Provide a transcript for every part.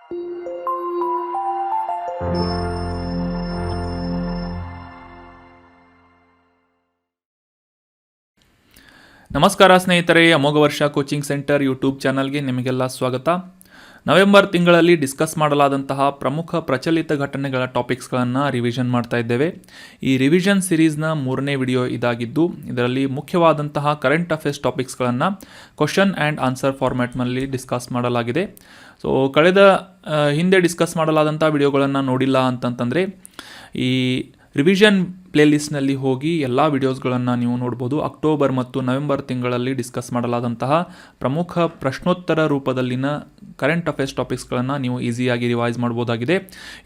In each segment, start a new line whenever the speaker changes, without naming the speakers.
ನಮಸ್ಕಾರ ಸ್ನೇಹಿತರೆ, ಅಮೋಘ ವರ್ಷ ಕೋಚಿಂಗ್ ಸೆಂಟರ್ ಯೂಟ್ಯೂಬ್ ಚಾನಲ್ಗೆ ನಿಮಗೆಲ್ಲ ಸ್ವಾಗತ. ನವೆಂಬರ್ ತಿಂಗಳಲ್ಲಿ ಡಿಸ್ಕಸ್ ಮಾಡಲಾದಂತಹ ಪ್ರಮುಖ ಪ್ರಚಲಿತ ಘಟನೆಗಳ ಟಾಪಿಕ್ಸ್ಗಳನ್ನು ರಿವಿಷನ್ ಮಾಡ್ತಾ ಇದ್ದೇವೆ. ಈ ರಿವಿಷನ್ ಸಿರೀಸ್ನ 3ನೇ ವಿಡಿಯೋ ಇದಾಗಿದ್ದು, ಇದರಲ್ಲಿ ಮುಖ್ಯವಾದಂತಹ ಕರೆಂಟ್ ಅಫೇರ್ಸ್ ಟಾಪಿಕ್ಸ್ಗಳನ್ನು ಕ್ವಶನ್ ಆ್ಯಂಡ್ ಆನ್ಸರ್ ಫಾರ್ಮ್ಯಾಟ್ನಲ್ಲಿ ಡಿಸ್ಕಸ್ ಮಾಡಲಾಗಿದೆ. ಸೊ ಹಿಂದೆ ಡಿಸ್ಕಸ್ ಮಾಡಲಾದಂಥ ವಿಡಿಯೋಗಳನ್ನು ನೋಡಿಲ್ಲ ಅಂತಂತಂದರೆ ಈ ರಿವಿಷನ್ ಪ್ಲೇಲಿಸ್ಟ್ನಲ್ಲಿ ಹೋಗಿ ಎಲ್ಲ ವಿಡಿಯೋಸ್ಗಳನ್ನು ನೀವು ನೋಡ್ಬೋದು. ಅಕ್ಟೋಬರ್ ಮತ್ತು ನವೆಂಬರ್ ತಿಂಗಳಲ್ಲಿ ಡಿಸ್ಕಸ್ ಮಾಡಲಾದಂತಹ ಪ್ರಮುಖ ಪ್ರಶ್ನೋತ್ತರ ರೂಪದಲ್ಲಿನ ಕರೆಂಟ್ ಅಫೇರ್ಸ್ ಟಾಪಿಕ್ಸ್ಗಳನ್ನು ನೀವು ಈಸಿಯಾಗಿ ರಿವೈಸ್ ಮಾಡ್ಬೋದಾಗಿದೆ.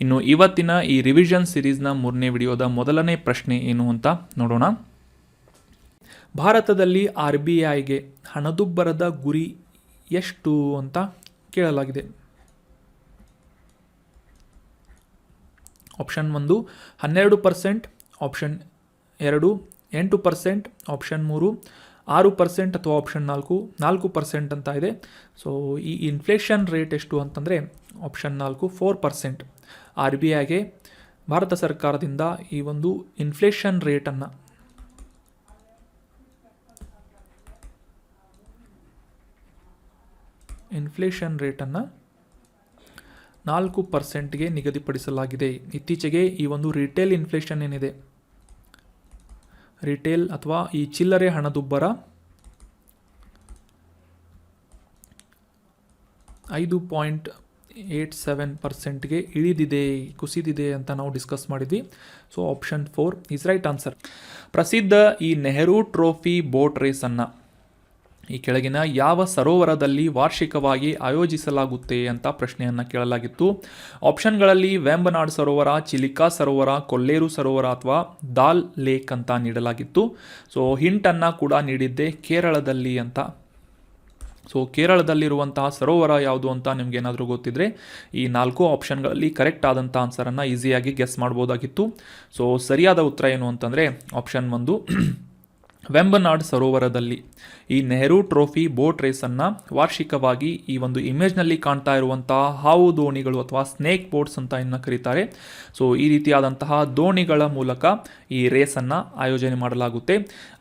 ಇನ್ನು ಇವತ್ತಿನ ಈ ರಿವಿಷನ್ ಸಿರೀಸ್ನ 3ನೇ ವಿಡಿಯೋದ ಮೊದಲನೇ ಪ್ರಶ್ನೆ ಏನು ಅಂತ ನೋಡೋಣ. ಭಾರತದಲ್ಲಿ RBIಗೆ ಹಣದುಬ್ಬರದ ಗುರಿ ಎಷ್ಟು ಅಂತ ಕೇಳಲಾಗಿದೆ. ಆಪ್ಷನ್ 1 12%, ಆಪ್ಷನ್ 2 8%, ಆಪ್ಷನ್ 3 6% ಅಥವಾ ಆಪ್ಷನ್ 4% ಅಂತ ಇದೆ. ಸೊ ಈ ಇನ್ಫ್ಲೇಷನ್ ರೇಟ್ ಎಷ್ಟು ಅಂತಂದರೆ ಆಪ್ಷನ್ 4 4%. RBIಗೆ ಭಾರತ ಸರ್ಕಾರದಿಂದ ಈ ಒಂದು ಇನ್ಫ್ಲೇಷನ್ ರೇಟನ್ನು ಇನ್ಫ್ಲೇಷನ್ ರೇಟನ್ನು 4%ಗೆ ನಿಗದಿಪಡಿಸಲಾಗಿದೆ. ಇತ್ತೀಚೆಗೆ ಈ ಒಂದು ರಿಟೇಲ್ ಇನ್ಫ್ಲೇಷನ್ ಏನಿದೆ, ರಿಟೇಲ್ ಅಥವಾ ಈ ಚಿಲ್ಲರೆ ಹಣದುಬ್ಬರ 5.87%ಗೆ ಕುಸಿದಿದೆ ಅಂತ ನಾವು ಡಿಸ್ಕಸ್ ಮಾಡಿದ್ವಿ. So option 4 is right answer. ಪ್ರಸಿದ್ಧ ಈ ನೆಹರು ಟ್ರೋಫಿ ಬೋಟ್ ರೇಸನ್ನು ಈ ಕೆಳಗಿನ ಯಾವ ಸರೋವರದಲ್ಲಿ ವಾರ್ಷಿಕವಾಗಿ ಆಯೋಜಿಸಲಾಗುತ್ತೆ ಅಂತ ಪ್ರಶ್ನೆಯನ್ನು ಕೇಳಲಾಗಿತ್ತು. ಆಪ್ಷನ್ಗಳಲ್ಲಿ ವೇಂಬನಾಡ್ ಸರೋವರ, ಚಿಲಿಕಾ ಸರೋವರ, ಕೊಲ್ಲೇರು ಸರೋವರ ಅಥವಾ ದಾಲ್ ಲೇಕ್ ಅಂತ ನೀಡಲಾಗಿತ್ತು. ಸೊ ಹಿಂಟನ್ನು ಕೂಡ ನೀಡಿದ್ದೆ ಕೇರಳದಲ್ಲಿ ಅಂತ. ಸೊ ಕೇರಳದಲ್ಲಿರುವಂತಹ ಸರೋವರ ಯಾವುದು ಅಂತ ನಿಮಗೇನಾದರೂ ಗೊತ್ತಿದ್ರೆ ಈ 4 ಆಪ್ಷನ್ಗಳಲ್ಲಿ ಕರೆಕ್ಟ್ ಆದಂಥ ಆನ್ಸರನ್ನು ಈಸಿಯಾಗಿ ಗೆಸ್ ಮಾಡ್ಬೋದಾಗಿತ್ತು. ಸೊ ಸರಿಯಾದ ಉತ್ತರ ಏನು ಅಂತಂದರೆ ಆಪ್ಷನ್ 1 ವೆಂಬನಾಡ್ ಸರೋವರದಲ್ಲಿ ಈ ನೆಹರು ಟ್ರೋಫಿ ಬೋಟ್ ರೇಸನ್ನು ವಾರ್ಷಿಕವಾಗಿ ಈ ಒಂದು ಇಮೇಜ್ನಲ್ಲಿ ಕಾಣ್ತಾ ಇರುವಂತಹ ಹಾವು ದೋಣಿಗಳು ಅಥವಾ ಸ್ನೇಕ್ ಬೋಟ್ಸ್ ಅಂತ ಇನ್ನು ಕರೀತಾರೆ. ಸೊ ಈ ರೀತಿಯಾದಂತಹ ದೋಣಿಗಳ ಮೂಲಕ ಈ ರೇಸನ್ನು ಆಯೋಜನೆ ಮಾಡಲಾಗುತ್ತೆ.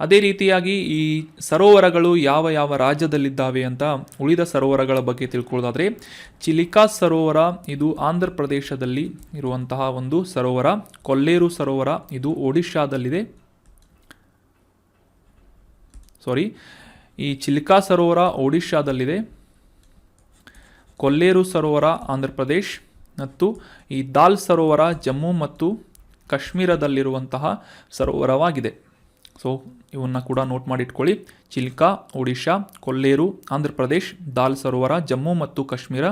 ಅದೇ ರೀತಿಯಾಗಿ ಈ ಸರೋವರಗಳು ಯಾವ ಯಾವ ರಾಜ್ಯದಲ್ಲಿದ್ದಾವೆ ಅಂತ ಉಳಿದ ಸರೋವರಗಳ ಬಗ್ಗೆ ತಿಳ್ಕೊಳ್ಳೋದಾದರೆ ಚಿಲಿಕಾ ಸರೋವರ ಇದು ಆಂಧ್ರ ಪ್ರದೇಶದಲ್ಲಿ ಇರುವಂತಹ ಒಂದು ಸರೋವರ. ಕೊಲ್ಲೇರು ಸರೋವರ ಇದು ಒಡಿಶಾದಲ್ಲಿದೆ. ಈ ಚಿಲಿಕಾ ಸರೋವರ ಒಡಿಶಾದಲ್ಲಿದೆ, ಕೊಲ್ಲೇರು ಸರೋವರ ಆಂಧ್ರ ಪ್ರದೇಶ್ ಮತ್ತು ಈ ದಾಲ್ ಸರೋವರ ಜಮ್ಮು ಮತ್ತು ಕಾಶ್ಮೀರದಲ್ಲಿರುವಂತಹ ಸರೋವರವಾಗಿದೆ. ಸೊ ಇವನ್ನ ಕೂಡ ನೋಟ್ ಮಾಡಿಟ್ಕೊಳ್ಳಿ. ಚಿಲಿಕಾ ಒಡಿಶಾ, ಕೊಲ್ಲೇರು ಆಂಧ್ರ ಪ್ರದೇಶ್, ದಾಲ್ ಸರೋವರ ಜಮ್ಮು ಮತ್ತು ಕಾಶ್ಮೀರ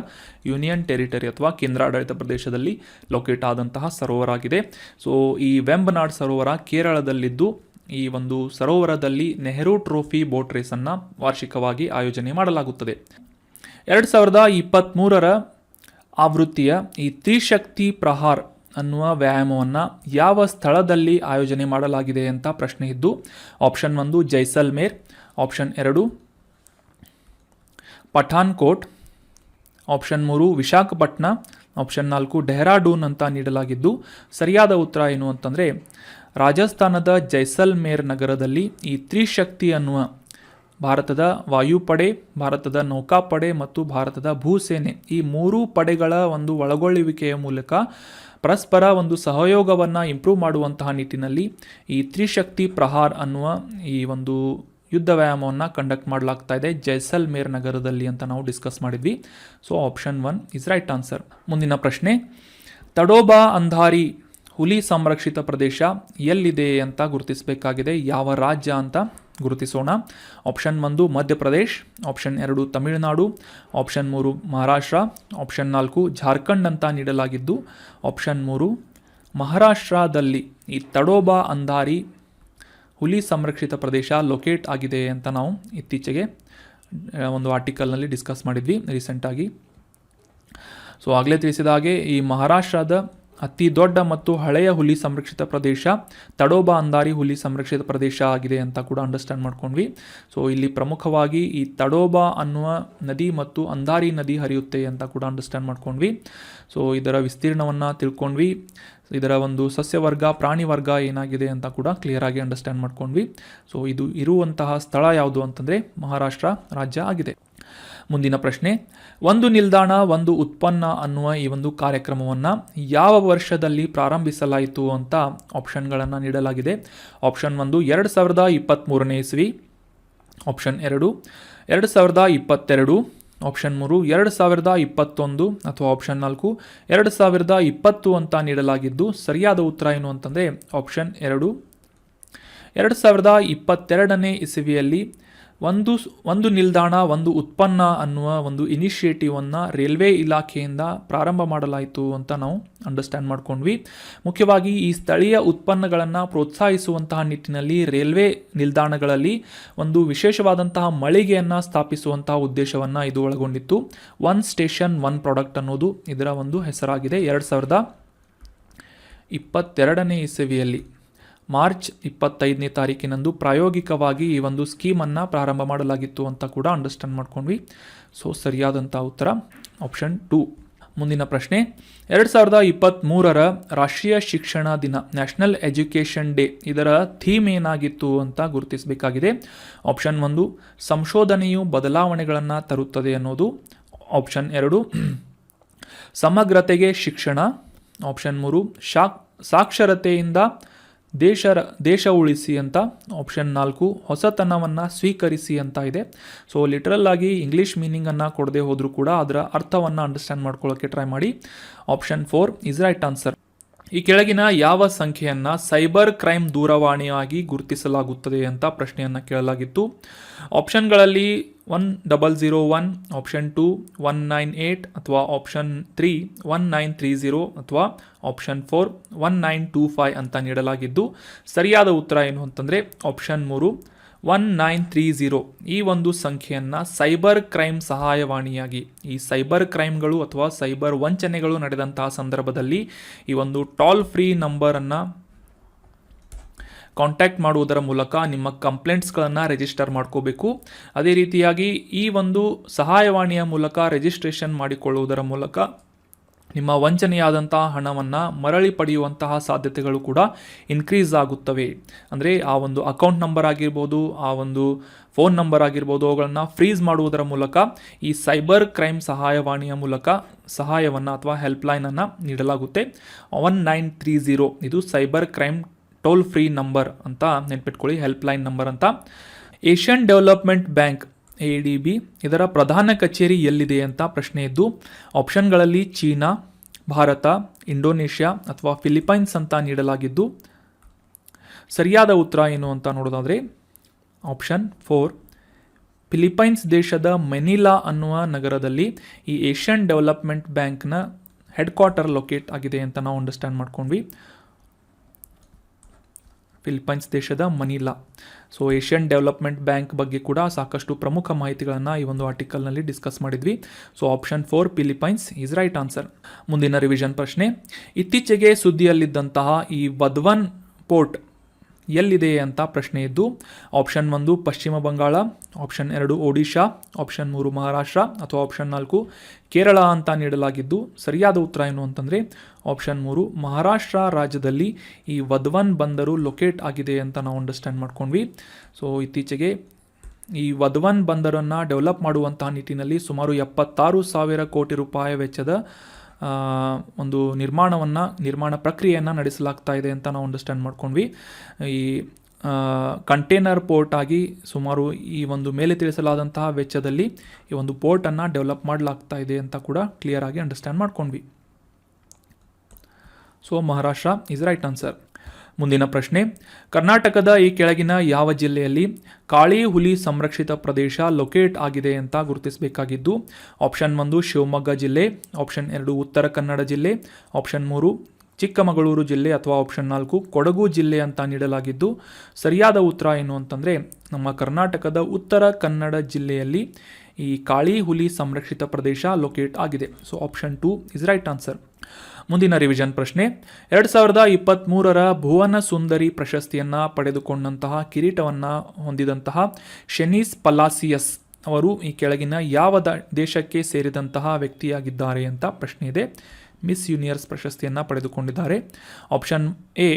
ಯೂನಿಯನ್ ಟೆರಿಟರಿ ಅಥವಾ ಕೇಂದ್ರಾಡಳಿತ ಪ್ರದೇಶದಲ್ಲಿ ಲೊಕೇಟ್ ಆದಂತಹ ಸರೋವರ ಆಗಿದೆ. ಸೊ ಈ ವೆಂಬನಾಡ್ ಸರೋವರ ಕೇರಳದಲ್ಲಿದ್ದು ಈ ಒಂದು ಸರೋವರದಲ್ಲಿ ನೆಹರು ಟ್ರೋಫಿ ಬೋಟ್ ರೇಸನ್ನು ವಾರ್ಷಿಕವಾಗಿ ಆಯೋಜನೆ ಮಾಡಲಾಗುತ್ತದೆ. 2023ರ ಆವೃತ್ತಿಯ ಈ ತ್ರಿಶಕ್ತಿ ಪ್ರಹಾರ್ ಅನ್ನುವ ವ್ಯಾಯಾಮವನ್ನು ಯಾವ ಸ್ಥಳದಲ್ಲಿ ಆಯೋಜನೆ ಮಾಡಲಾಗಿದೆ ಅಂತ ಪ್ರಶ್ನೆ ಇದ್ದು, option 1 Jaisalmer, option 2 Pathankot, option 3 Visakhapatnam, option 4 Dehradun ಅಂತ ನೀಡಲಾಗಿದ್ದು ಸರಿಯಾದ ಉತ್ತರ ಏನು ಅಂತಂದರೆ ರಾಜಸ್ಥಾನದ ಜೈಸಲ್ಮೇರ್ ನಗರದಲ್ಲಿ ಈ ತ್ರಿಶಕ್ತಿ ಅನ್ನುವ ಭಾರತದ ವಾಯುಪಡೆ, ಭಾರತದ ನೌಕಾಪಡೆ ಮತ್ತು ಭಾರತದ ಭೂಸೇನೆ ಈ 3 ಪಡೆಗಳ ಒಂದು ಒಳಗೊಳ್ಳುವಿಕೆಯ ಮೂಲಕ ಪರಸ್ಪರ ಒಂದು ಸಹಯೋಗವನ್ನು ಇಂಪ್ರೂವ್ ಮಾಡುವಂತಹ ನಿಟ್ಟಿನಲ್ಲಿ ಈ ತ್ರಿಶಕ್ತಿ ಪ್ರಹಾರ್ ಅನ್ನುವ ಈ ಒಂದು ಯುದ್ಧ ವ್ಯಾಯಾಮವನ್ನು ಕಂಡಕ್ಟ್ ಮಾಡಲಾಗ್ತಾ ಇದೆ ಜೈಸಲ್ಮೇರ್ ನಗರದಲ್ಲಿ ಅಂತ ನಾವು ಡಿಸ್ಕಸ್ ಮಾಡಿದ್ವಿ. So option 1 is right answer. ಮುಂದಿನ ಪ್ರಶ್ನೆ, ತಡೋಬಾ ಅಂಧಾರಿ ಹುಲಿ ಸಂರಕ್ಷಿತ ಪ್ರದೇಶ ಎಲ್ಲಿದೆ ಅಂತ ಗುರುತಿಸಬೇಕಾಗಿದೆ. ಯಾವ ರಾಜ್ಯ ಅಂತ ಗುರುತಿಸೋಣ. Option 1 Madhya Pradesh, option 2 Tamil Nadu, option 3 Maharashtra, option 4 Jharkhand ಅಂತ ನೀಡಲಾಗಿದ್ದು ಆಪ್ಷನ್ 3 ಮಹಾರಾಷ್ಟ್ರದಲ್ಲಿ ಈ ತಡೋಬಾ ಅಂಧಾರಿ ಹುಲಿ ಸಂರಕ್ಷಿತ ಪ್ರದೇಶ ಲೊಕೇಟ್ ಆಗಿದೆ ಅಂತ ನಾವು ಇತ್ತೀಚೆಗೆ ಒಂದು ಆರ್ಟಿಕಲ್ನಲ್ಲಿ ಡಿಸ್ಕಸ್ ಮಾಡಿದ್ವಿ ರೀಸೆಂಟಾಗಿ. ಸೊ ಆಗಲೇ ತಿಳಿಸಿದ ಹಾಗೆ ಈ ಮಹಾರಾಷ್ಟ್ರದ ಅತಿ ದೊಡ್ಡ ಮತ್ತು ಹಳೆಯ ಹುಲಿ ಸಂರಕ್ಷಿತ ಪ್ರದೇಶ ತಡೋಬಾ ಅಂದಾರಿ ಹುಲಿ ಸಂರಕ್ಷಿತ ಪ್ರದೇಶ ಆಗಿದೆ ಅಂತ ಕೂಡ ಅಂಡರ್ಸ್ಟ್ಯಾಂಡ್ ಮಾಡ್ಕೊಂಡ್ವಿ. ಸೊ ಇಲ್ಲಿ ಪ್ರಮುಖವಾಗಿ ಈ ತಡೋಬಾ ಅನ್ನುವ ನದಿ ಮತ್ತು ಅಂದಾರಿ ನದಿ ಹರಿಯುತ್ತೆ ಅಂತ ಕೂಡ ಅಂಡರ್ಸ್ಟ್ಯಾಂಡ್ ಮಾಡ್ಕೊಂಡ್ವಿ. ಸೊ ಇದರ ವಿಸ್ತೀರ್ಣವನ್ನು ತಿಳ್ಕೊಂಡ್ವಿ. ಇದರ ಒಂದು ಸಸ್ಯವರ್ಗ ಪ್ರಾಣಿ ವರ್ಗ ಏನಾಗಿದೆ ಅಂತ ಕೂಡ ಕ್ಲಿಯರ್ ಆಗಿ ಅಂಡರ್ಸ್ಟ್ಯಾಂಡ್ ಮಾಡ್ಕೊಂಡ್ವಿ. ಸೊ ಇದು ಇರುವಂತಹ ಸ್ಥಳ ಯಾವುದು ಅಂತಂದರೆ ಮಹಾರಾಷ್ಟ್ರ ರಾಜ್ಯ ಆಗಿದೆ. ಮುಂದಿನ ಪ್ರಶ್ನೆ, ಒಂದು ನಿಲ್ದಾಣ ಒಂದು ಉತ್ಪನ್ನ ಅನ್ನುವ ಈ ಒಂದು ಕಾರ್ಯಕ್ರಮವನ್ನು ಯಾವ ವರ್ಷದಲ್ಲಿ ಪ್ರಾರಂಭಿಸಲಾಯಿತು ಅಂತ ಆಪ್ಷನ್ಗಳನ್ನು ನೀಡಲಾಗಿದೆ. ಆಪ್ಷನ್ 1 2023ನೇ ಇಸ್ವಿ, ಆಪ್ಷನ್ 2 2022, ಆಪ್ಷನ್ 3 2021 ಅಥವಾ ಆಪ್ಷನ್ 4 2020 ಅಂತ ನೀಡಲಾಗಿದ್ದು ಸರಿಯಾದ ಉತ್ತರ ಏನು ಅಂತಂದರೆ ಆಪ್ಷನ್ 2 2022ನೇ ಇಸವಿಯಲ್ಲಿ ಒಂದು ನಿಲ್ದಾಣ ಒಂದು ಉತ್ಪನ್ನ ಅನ್ನುವ ಒಂದು ಇನಿಷಿಯೇಟಿವನ್ನು ರೈಲ್ವೆ ಇಲಾಖೆಯಿಂದ ಪ್ರಾರಂಭ ಮಾಡಲಾಯಿತು ಅಂತ ನಾವು ಅಂಡರ್ಸ್ಟ್ಯಾಂಡ್ ಮಾಡ್ಕೊಂಡ್ವಿ. ಮುಖ್ಯವಾಗಿ ಈ ಸ್ಥಳೀಯ ಉತ್ಪನ್ನಗಳನ್ನು ಪ್ರೋತ್ಸಾಹಿಸುವಂತಹ ನಿಟ್ಟಿನಲ್ಲಿ ರೈಲ್ವೆ ನಿಲ್ದಾಣಗಳಲ್ಲಿ ಒಂದು ವಿಶೇಷವಾದಂತಹ ಮಳಿಗೆಯನ್ನು ಸ್ಥಾಪಿಸುವಂತಹ ಉದ್ದೇಶವನ್ನು ಇದು ಒಳಗೊಂಡಿತ್ತು. ಒನ್ ಸ್ಟೇಷನ್ ಒನ್ ಪ್ರಾಡಕ್ಟ್ ಅನ್ನೋದು ಇದರ ಒಂದು ಹೆಸರಾಗಿದೆ. 2022ನೇ ಇಸವಿಯಲ್ಲಿ ಮಾರ್ಚ್ 25ನೇ ತಾರೀಕಿನಂದು ಪ್ರಾಯೋಗಿಕವಾಗಿ ಈ ಒಂದು ಸ್ಕೀಮನ್ನು ಪ್ರಾರಂಭ ಮಾಡಲಾಗಿತ್ತು ಅಂತ ಕೂಡ ಅಂಡರ್ಸ್ಟ್ಯಾಂಡ್ ಮಾಡ್ಕೊಂಡ್ವಿ. ಸೊ ಸರಿಯಾದಂಥ ಉತ್ತರ ಆಪ್ಷನ್ 2. ಮುಂದಿನ ಪ್ರಶ್ನೆ, 2023ರ ರಾಷ್ಟ್ರೀಯ ಶಿಕ್ಷಣ ದಿನ ನ್ಯಾಷನಲ್ ಎಜುಕೇಷನ್ ಡೇ ಇದರ ಥೀಮ್ ಏನಾಗಿತ್ತು ಅಂತ ಗುರುತಿಸಬೇಕಾಗಿದೆ. ಆಪ್ಷನ್ 1 ಸಂಶೋಧನೆಯು ಬದಲಾವಣೆಗಳನ್ನು ತರುತ್ತದೆ ಅನ್ನೋದು, ಆಪ್ಷನ್ 2 ಸಮಗ್ರತೆಗೆ ಶಿಕ್ಷಣ, ಆಪ್ಷನ್ 3 ಸಾಕ್ಷರತೆಯಿಂದ ದೇಶ ಉಳಿಸಿ ಅಂತ, ಆಪ್ಷನ್ 4 ಹೊಸತನವನ್ನು ಸ್ವೀಕರಿಸಿ ಅಂತ ಇದೆ. ಸೊ ಲಿಟರಲ್ ಆಗಿ ಇಂಗ್ಲೀಷ್ ಮೀನಿಂಗನ್ನು ಕೊಡದೆ ಹೋದರೂ ಕೂಡ ಅದರ ಅರ್ಥವನ್ನು ಅಂಡರ್ಸ್ಟ್ಯಾಂಡ್ ಮಾಡ್ಕೊಳ್ಳೋಕ್ಕೆ ಟ್ರೈ ಮಾಡಿ. Option 4 is right answer. ಈ ಕೆಳಗಿನ ಯಾವ ಸಂಖ್ಯೆಯನ್ನು ಸೈಬರ್ ಕ್ರೈಮ್ ದೂರವಾಣಿಯಾಗಿ ಗುರುತಿಸಲಾಗುತ್ತದೆ ಅಂತ ಪ್ರಶ್ನೆಯನ್ನು ಕೇಳಲಾಗಿತ್ತು. ಆಪ್ಷನ್ಗಳಲ್ಲಿ 1001, ಆಪ್ಷನ್ 2 198 ಅಥವಾ ಆಪ್ಷನ್ 3 1930 ಅಥವಾ ಆಪ್ಷನ್ 4 1925 ಅಂತ ನೀಡಲಾಗಿದ್ದು ಸರಿಯಾದ ಉತ್ತರ ಏನು ಅಂತಂದರೆ ಆಪ್ಷನ್ 3 1930. ಈ ಒಂದು ಸಂಖ್ಯೆಯನ್ನು ಸೈಬರ್ ಕ್ರೈಮ್ ಸಹಾಯವಾಣಿಯಾಗಿ, ಈ ಸೈಬರ್ ಕ್ರೈಮ್ಗಳು ಅಥವಾ ಸೈಬರ್ ವಂಚನೆಗಳು ನಡೆದಂತಹ ಸಂದರ್ಭದಲ್ಲಿ ಈ ಒಂದು ಟೋಲ್ ಫ್ರೀ ನಂಬರನ್ನು ಕಾಂಟ್ಯಾಕ್ಟ್ ಮಾಡುವುದರ ಮೂಲಕ ನಿಮ್ಮ ಕಂಪ್ಲೇಂಟ್ಸ್ಗಳನ್ನು ರಿಜಿಸ್ಟರ್ ಮಾಡ್ಕೋಬೇಕು. ಅದೇ ರೀತಿಯಾಗಿ ಈ ಒಂದು ಸಹಾಯವಾಣಿಯ ಮೂಲಕ ರಿಜಿಸ್ಟ್ರೇಷನ್ ಮಾಡಿಕೊಳ್ಳುವುದರ ಮೂಲಕ ನಿಮ್ಮ ವಂಚನೆಯಾದಂತಹ ಹಣವನ್ನು ಮರಳಿ ಪಡೆಯುವಂತಹ ಸಾಧ್ಯತೆಗಳು ಕೂಡ ಇನ್ಕ್ರೀಸ್ ಆಗುತ್ತವೆ. ಅಂದರೆ ಆ ಒಂದು ಅಕೌಂಟ್ ನಂಬರ್ ಆಗಿರ್ಬೋದು, ಆ ಒಂದು ಫೋನ್ ನಂಬರ್ ಆಗಿರ್ಬೋದು, ಅವುಗಳನ್ನು ಫ್ರೀಸ್ ಮಾಡುವುದರ ಮೂಲಕ ಈ ಸೈಬರ್ ಕ್ರೈಮ್ ಸಹಾಯವಾಣಿಯ ಮೂಲಕ ಸಹಾಯವನ್ನು ಅಥವಾ ಹೆಲ್ಪ್ಲೈನನ್ನು ನೀಡಲಾಗುತ್ತೆ. 1930 ಇದು cyber crime toll free number ಅಂತ ನೆನ್ಪಿಟ್ಕೊಳ್ಳಿ, ಹೆಲ್ಪ್ಲೈನ್ ನಂಬರ್ ಅಂತ. ಏಷ್ಯನ್ ಡೆವಲಪ್ಮೆಂಟ್ ಬ್ಯಾಂಕ್ ADB ಇದರ ಪ್ರಧಾನ ಕಚೇರಿ ಎಲ್ಲಿದೆ ಅಂತ ಪ್ರಶ್ನೆ ಇದ್ದು ಆಪ್ಷನ್ಗಳಲ್ಲಿ ಚೀನಾ, ಭಾರತ, ಇಂಡೋನೇಷ್ಯಾ ಅಥವಾ ಫಿಲಿಪೈನ್ಸ್ ಅಂತ ನೀಡಲಾಗಿದ್ದು ಸರಿಯಾದ ಉತ್ತರ ಏನು ಅಂತ ನೋಡೋದಾದರೆ ಆಪ್ಷನ್ 4 ಫಿಲಿಪೈನ್ಸ್ ದೇಶದ ಮೆನಿಲಾ ಅನ್ನುವ ನಗರದಲ್ಲಿ ಈ ಏಷ್ಯನ್ ಡೆವಲಪ್ಮೆಂಟ್ ಬ್ಯಾಂಕ್ನ ಹೆಡ್ ಕ್ವಾರ್ಟರ್ ಲೊಕೇಟ್ ಆಗಿದೆ ಅಂತ ನಾವು ಅಂಡರ್ಸ್ಟ್ಯಾಂಡ್ ಮಾಡ್ಕೊಂಡ್ವಿ. ಫಿಲಿಪೈನ್ಸ್ ದೇಶದ Manila. So Asian development bank ಬಗ್ಗೆ ಕೂಡ ಸಾಕಷ್ಟು ಪ್ರಮುಖ ಮಾಹಿತಿಗಳನ್ನು ಈ ಒಂದು ಆರ್ಟಿಕಲ್ನಲ್ಲಿ ಡಿಸ್ಕಸ್ ಮಾಡಿದ್ವಿ. So option 4 Philippines is right answer. ಮುಂದಿನ ರಿವಿಷನ್ ಪ್ರಶ್ನೆ, ಇತ್ತೀಚೆಗೆ ಸುದ್ದಿಯಲ್ಲಿದ್ದಂತಹ ಈ ವಧ್ವನ್ ಪೋರ್ಟ್ ಎಲ್ಲಿದೆ ಅಂತ ಪ್ರಶ್ನೆ ಇದ್ದು ಆಪ್ಷನ್ 1 ಪಶ್ಚಿಮ ಬಂಗಾಳ, ಆಪ್ಷನ್ 2 ಒಡಿಶಾ, ಆಪ್ಷನ್ 3 ಮಹಾರಾಷ್ಟ್ರ ಅಥವಾ ಆಪ್ಷನ್ 4 ಕೇರಳ ಅಂತ ನೀಡಲಾಗಿದ್ದು ಸರಿಯಾದ ಉತ್ತರ ಏನು ಅಂತಂದರೆ ಆಪ್ಷನ್ 3 ಮಹಾರಾಷ್ಟ್ರ ರಾಜ್ಯದಲ್ಲಿ ಈ ವಧ್ವನ್ ಬಂದರು ಲೊಕೇಟ್ ಆಗಿದೆ ಅಂತ ನಾವು ಅಂಡರ್ಸ್ಟ್ಯಾಂಡ್ ಮಾಡ್ಕೊಂಡ್ವಿ. ಸೊ ಇತ್ತೀಚೆಗೆ ಈ ವಧ್ವನ್ ಬಂದರನ್ನು ಡೆವಲಪ್ ಮಾಡುವಂತಹ ನಿಟ್ಟಿನಲ್ಲಿ ಸುಮಾರು 76,000 ಕೋಟಿ ರೂಪಾಯಿ ವೆಚ್ಚದ ಒಂದು ನಿರ್ಮಾಣ ಪ್ರಕ್ರಿಯೆಯನ್ನು ನಡೆಸಲಾಗ್ತಾ ಇದೆ ಅಂತ ನಾವು ಅಂಡರ್ಸ್ಟ್ಯಾಂಡ್ ಮಾಡ್ಕೊಂಡ್ವಿ. ಈ ಕಂಟೇನರ್ ಪೋರ್ಟ್ ಆಗಿ ಸುಮಾರು ಈ ಒಂದು ಮೇಲೆ ತಿಳಿಸಲಾದಂತಹ ವೆಚ್ಚದಲ್ಲಿ ಈ ಒಂದು ಪೋರ್ಟನ್ನು ಡೆವಲಪ್ ಮಾಡಲಾಗ್ತಾ ಇದೆ ಅಂತ ಕೂಡ ಕ್ಲಿಯರ್ ಆಗಿ ಅಂಡರ್ಸ್ಟ್ಯಾಂಡ್ ಮಾಡ್ಕೊಂಡ್ವಿ. So Maharashtra is right answer. ಮುಂದಿನ ಪ್ರಶ್ನೆ, ಕರ್ನಾಟಕದ ಈ ಕೆಳಗಿನ ಯಾವ ಜಿಲ್ಲೆಯಲ್ಲಿ ಕಾಳಿ ಹುಲಿ ಸಂರಕ್ಷಿತ ಪ್ರದೇಶ ಲೊಕೇಟ್ ಆಗಿದೆ ಅಂತ ಗುರುತಿಸಬೇಕಾಗಿದ್ದು ಆಪ್ಷನ್ 1 ಶಿವಮೊಗ್ಗ ಜಿಲ್ಲೆ, ಆಪ್ಷನ್ 2 ಉತ್ತರ ಕನ್ನಡ ಜಿಲ್ಲೆ, ಆಪ್ಷನ್ 3 ಚಿಕ್ಕಮಗಳೂರು ಜಿಲ್ಲೆ ಅಥವಾ ಆಪ್ಷನ್ 4 ಕೊಡಗು ಜಿಲ್ಲೆ ಅಂತ ನೀಡಲಾಗಿದ್ದು ಸರಿಯಾದ ಉತ್ತರ ಏನು ಅಂತಂದರೆ ನಮ್ಮ ಕರ್ನಾಟಕದ ಉತ್ತರ ಕನ್ನಡ ಜಿಲ್ಲೆಯಲ್ಲಿ ಈ ಕಾಳಿ ಹುಲಿ ಸಂರಕ್ಷಿತ ಪ್ರದೇಶ ಲೊಕೇಟ್ ಆಗಿದೆ? So option 2 is right answer. ಮುಂದಿನ ರಿವಿಷನ್ ಪ್ರಶ್ನೆ, 2023 ಭುವನ ಸುಂದರಿ ಪ್ರಶಸ್ತಿಯನ್ನು ಪಡೆದುಕೊಂಡಂತಹ ಕಿರೀಟವನ್ನು ಹೊಂದಿದಂತಹ ಶೆನೀಸ್ ಪಲಾಸಿಯಸ್ ಅವರು ಈ ಕೆಳಗಿನ ಯಾವ ದೇಶಕ್ಕೆ ಸೇರಿದಂತಹ ವ್ಯಕ್ತಿಯಾಗಿದ್ದಾರೆ ಅಂತ ಪ್ರಶ್ನೆ ಇದೆ. ಮಿಸ್ ಯೂನಿವರ್ಸ್ ಪ್ರಶಸ್ತಿಯನ್ನು ಪಡೆದುಕೊಂಡಿದ್ದಾರೆ. Option A